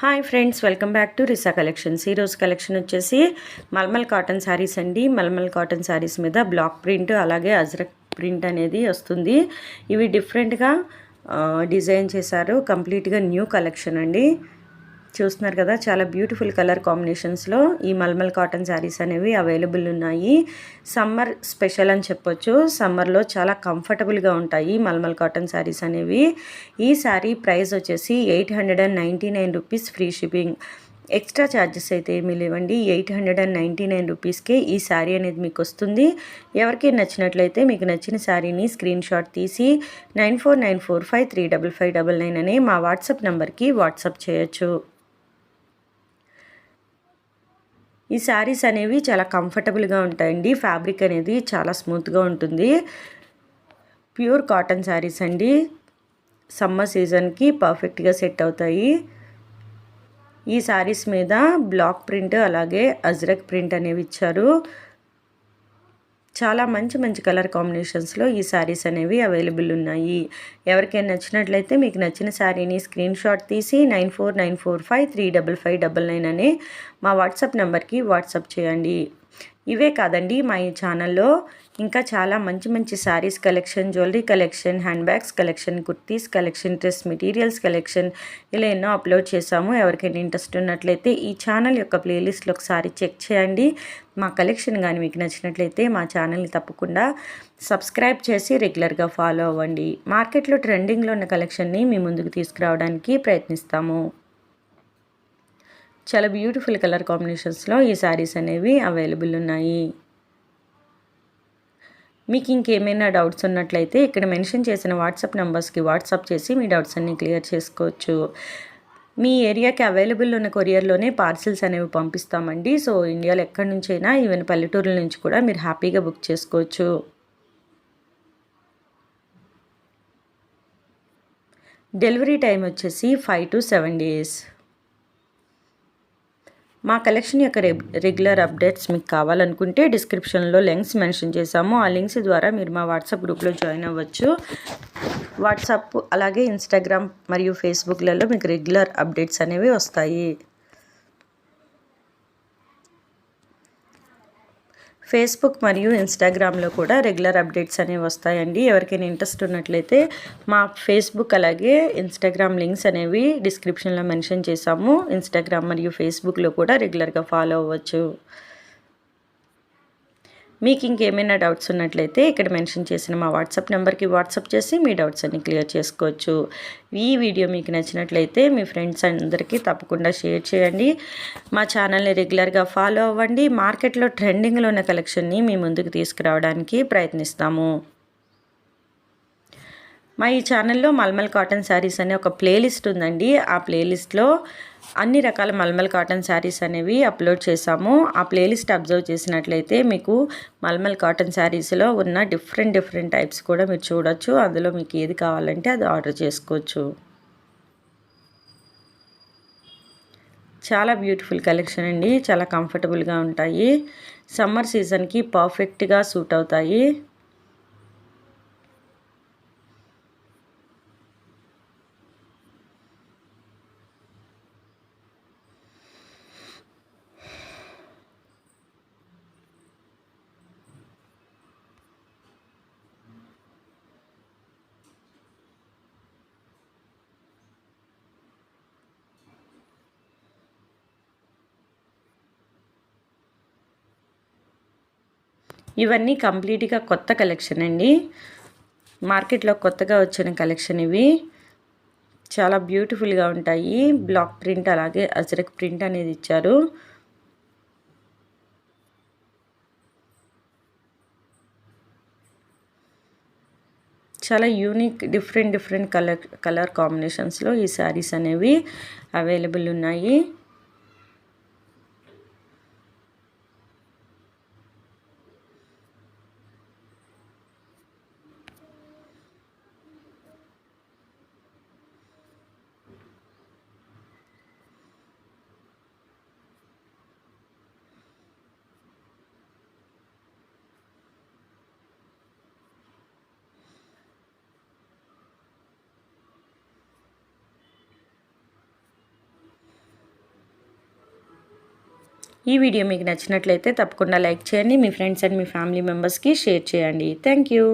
Hi friends, welcome back to Risa collections. ఈరోజు collection వచ్చేసి malmal cotton saris అండి. మల్మల్ కాటన్ శారీస్ మీద బ్లాక్ ప్రింట్ అలాగే అజ్రక్ ప్రింట్ అనేది వస్తుంది. ఇవి డిఫరెంట్గా డిజైన్ చేశారు. కంప్లీట్గా న్యూ కలెక్షన్ అండి. చూస్తున్నారు కదా, చాలా బ్యూటిఫుల్ కలర్ కాంబినేషన్స్లో ఈ మల్మల్ కాటన్ శారీస్ అనేవి అవైలబుల్ ఉన్నాయి. సమ్మర్ స్పెషల్ అని చెప్పొచ్చు. సమ్మర్లో చాలా కంఫర్టబుల్గా ఉంటాయి మల్మల్ కాటన్ శారీస్ అనేవి. ఈ శారీ ప్రైస్ వచ్చేసి 899 rupees, free shipping. Extra charges అయితే ఏమీ లేవండి. 899 రూపీస్కే ఈ శారీ అనేది మీకు వస్తుంది. ఎవరికి నచ్చినట్లయితే మీకు నచ్చిన శారీని స్క్రీన్ షాట్ తీసి 9494535599 అనే మా వాట్సాప్ నెంబర్కి వాట్సాప్ చేయొచ్చు. ఈ శారీస్ అనేవి చాలా కంఫర్టబుల్గా ఉంటాయండి. ఫ్యాబ్రిక్ అనేది చాలా స్మూత్గా ఉంటుంది. ప్యూర్ కాటన్ శారీస్ అండి. సమ్మర్ సీజన్కి పర్ఫెక్ట్గా సెట్ అవుతాయి. ఈ శారీస్ మీద బ్లాక్ ప్రింట్ అలాగే అజ్రక్ ప్రింట్ అనేవి ఇచ్చారు. చాలా మంచి మంచి కలర్ కాంబినేషన్స్లో ఈ శారీస్ అనేవి అవైలబుల్ ఉన్నాయి. ఎవరికైనా నచ్చినట్లయితే మీకు నచ్చిన శారీని స్క్రీన్ షాట్ తీసి 9494535599 అనే మా వాట్సాప్ నెంబర్కి వాట్సాప్ చేయండి. ఇవే కాదండి, మా ఈ ఛానల్లో ఇంకా చాలా మంచి మంచి saris collection, jewellery collection, hand bags collection, kurtis collection, dress materials collection ఇలా ఎన్నో అప్లోడ్ చేశాము. ఎవరికైనా ఇంట్రెస్ట్ ఉన్నట్లయితే ఈ ఛానల్ యొక్క ప్లేలిస్ట్లో ఒకసారి చెక్ చేయండి. మా కలెక్షన్ కానీ మీకు నచ్చినట్లయితే మా ఛానల్ని తప్పకుండా సబ్స్క్రైబ్ చేసి రెగ్యులర్గా ఫాలో అవ్వండి. మార్కెట్లో ట్రెండింగ్లో ఉన్న కలెక్షన్ని మీ ముందుకు తీసుకురావడానికి ప్రయత్నిస్తాము. చాలా బ్యూటిఫుల్ కలర్ కాంబినేషన్స్లో ఈ శారీస్ అనేవి అవైలబుల్ ఉన్నాయి. మీకు ఇంకేమైనా డౌట్స్ ఉన్నట్లయితే ఇక్కడ మెన్షన్ చేసిన వాట్సాప్ నెంబర్స్కి వాట్సాప్ చేసి మీ డౌట్స్ అన్నీ క్లియర్ చేసుకోవచ్చు. మీ ఏరియాకి అవైలబుల్ ఉన్న కొరియర్లోనే పార్సిల్స్ అనేవి పంపిస్తామండి. సో ఇండియాలో ఎక్కడి నుంచైనా, ఈవెన్ పల్లెటూరుల నుంచి కూడా మీరు హ్యాపీగా బుక్ చేసుకోవచ్చు. డెలివరీ టైం వచ్చేసి 5 to 7 days. మా కలెక్షన్ యొక్క రెగ్యులర్ అప్డేట్స్ మీకు కావాలనుకుంటే డిస్క్రిప్షన్లో లింక్స్ మెన్షన్ చేశాము. ఆ లింక్స్ ద్వారా మీరు మా వాట్సాప్ గ్రూప్లో జాయిన్ అవ్వచ్చు. వాట్సాప్ అలాగే ఇన్స్టాగ్రామ్ మరియు ఫేస్బుక్లలో మీకు రెగ్యులర్ అప్డేట్స్ అనేవి వస్తాయి. ఫేస్బుక్ మరియు ఇన్స్టాగ్రామ్లో కూడా రెగ్యులర్ అప్డేట్స్ అనేవి వస్తాయండి. ఎవరికైనా ఇంట్రెస్ట్ ఉన్నట్లయితే మా ఫేస్బుక్ అలాగే ఇన్స్టాగ్రామ్ లింక్స్ అనేవి డిస్క్రిప్షన్లో మెన్షన్ చేశాము. ఇన్స్టాగ్రామ్ మరియు ఫేస్బుక్లో కూడా రెగ్యులర్గా ఫాలో అవ్వచ్చు. మీకు ఇంకేమైనా డౌట్స్ ఉన్నట్లయితే ఇక్కడ మెన్షన్ చేసిన మా వాట్సాప్ నెంబర్కి వాట్సాప్ చేసి మీ డౌట్స్ అన్ని క్లియర్ చేసుకోవచ్చు. ఈ వీడియో మీకు నచ్చినట్లయితే మీ ఫ్రెండ్స్ అందరికీ తప్పకుండా షేర్ చేయండి. మా ఛానల్ని రెగ్యులర్గా ఫాలో అవ్వండి. మార్కెట్లో ట్రెండింగ్లో ఉన్న కలెక్షన్ని మీ ముందుకు తీసుకురావడానికి ప్రయత్నిస్తాము. మా ఈ ఛానల్లో మల్మల్ కాటన్ శారీస్ అనే ఒక ప్లేలిస్ట్ ఉందండి. ఆ ప్లేలిస్ట్లో అన్ని రకాల మల్మల్ కాటన్ శారీస్ అనేవి అప్లోడ్ చేశాము. ఆ ప్లేలిస్ట్ అబ్జర్వ్ చేసినట్లయితే మీకు మల్మల్ కాటన్ శారీస్లో ఉన్న డిఫరెంట్ టైప్స్ కూడా మీరు చూడొచ్చు. అందులో మీకు ఏది కావాలంటే అది ఆర్డర్ చేసుకోవచ్చు. చాలా బ్యూటిఫుల్ కలెక్షన్ అండి. చాలా కంఫర్టబుల్గా ఉంటాయి. సమ్మర్ సీజన్కి పర్ఫెక్ట్గా సూట్ అవుతాయి. ఇవన్నీ కంప్లీట్గా కొత్త కలెక్షన్ అండి. మార్కెట్లో కొత్తగా వచ్చిన కలెక్షన్ ఇవి. చాలా బ్యూటిఫుల్గా ఉంటాయి. బ్లాక్ ప్రింట్ అలాగే అజ్రక్ ప్రింట్ అనేది ఇచ్చారు. చాలా యూనిక్ డిఫరెంట్ కలర్ కాంబినేషన్స్లో ఈ శారీస్ అనేవి అవైలబుల్ ఉన్నాయి. ఈ వీడియో మీకు నచ్చినట్లయితే తప్పకుండా లైక్ చేయండి, మీ ఫ్రెండ్స్ అండ్ మీ ఫ్యామిలీ మెంబర్స్కి షేర్ చేయండి. Thank you.